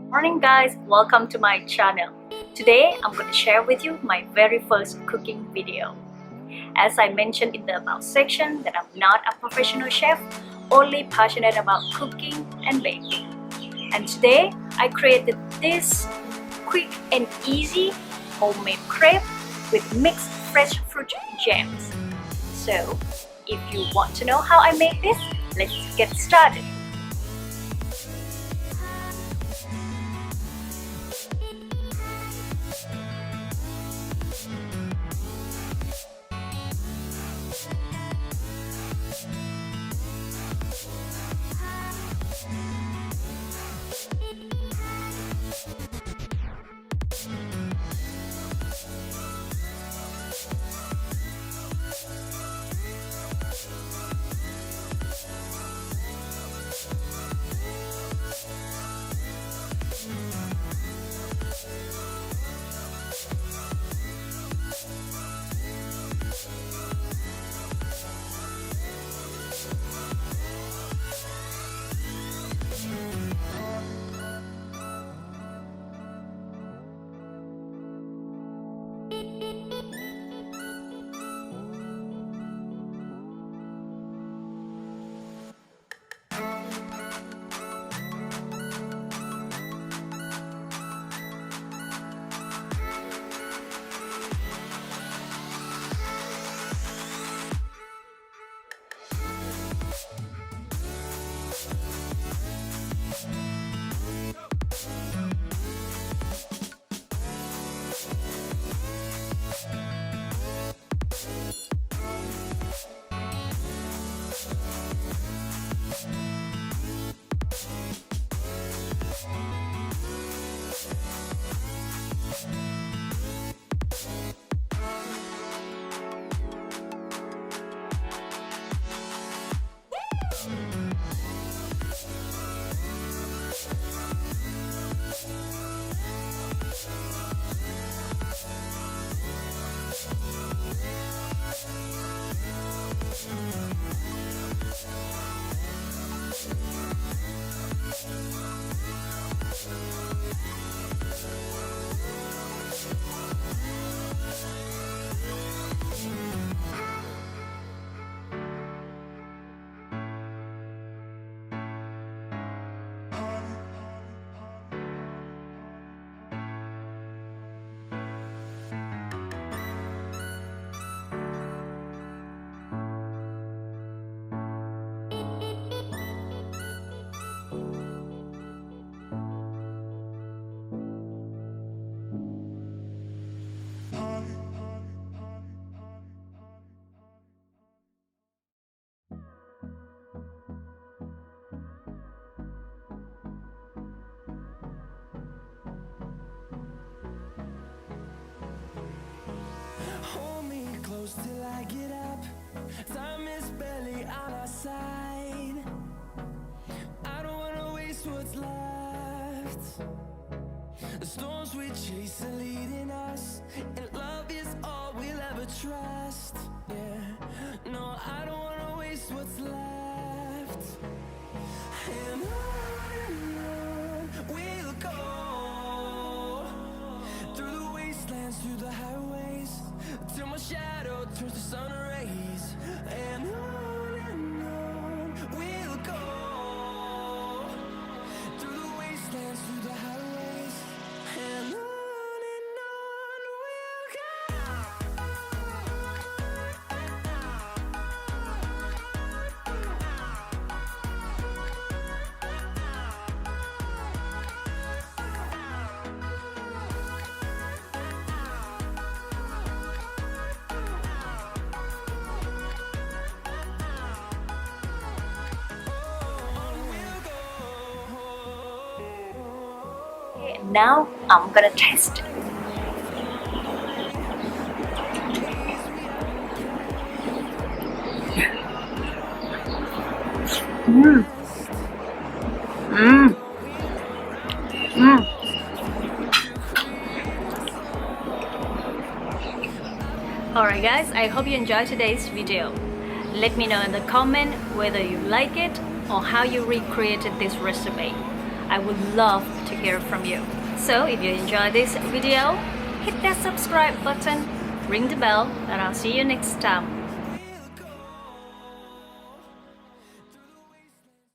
Morning guys, welcome to my channel. Today I'm going to share with you my very first cooking video. As I mentioned in the about section that I'm not a professional chef, only passionate about cooking and baking. And today I created this quick and easy homemade crepe with mixed fresh fruit jams. So if you want to know how I made this, let's get started. Hold me close till I get up. Time is barely on our side. I don't wanna waste what's left. The storms we chase are leading us, and love is all we'll ever trust. Yeah, no, I don't wanna waste what's left. And on we'll go, through the wastelands, through the highways, till my shadow turns to sun rays. And on we'll go, through the wastelands, through the highways, and on we'll go. Okay, now I'm gonna test it. Mmm. Mmm. Mmm. Alright guys, I hope you enjoyed today's video. Let me know in the comment whether you like it or how you recreated this recipe. I would love to hear from you. So if you enjoy this video, hit that subscribe button, ring the bell, and I'll see you next time.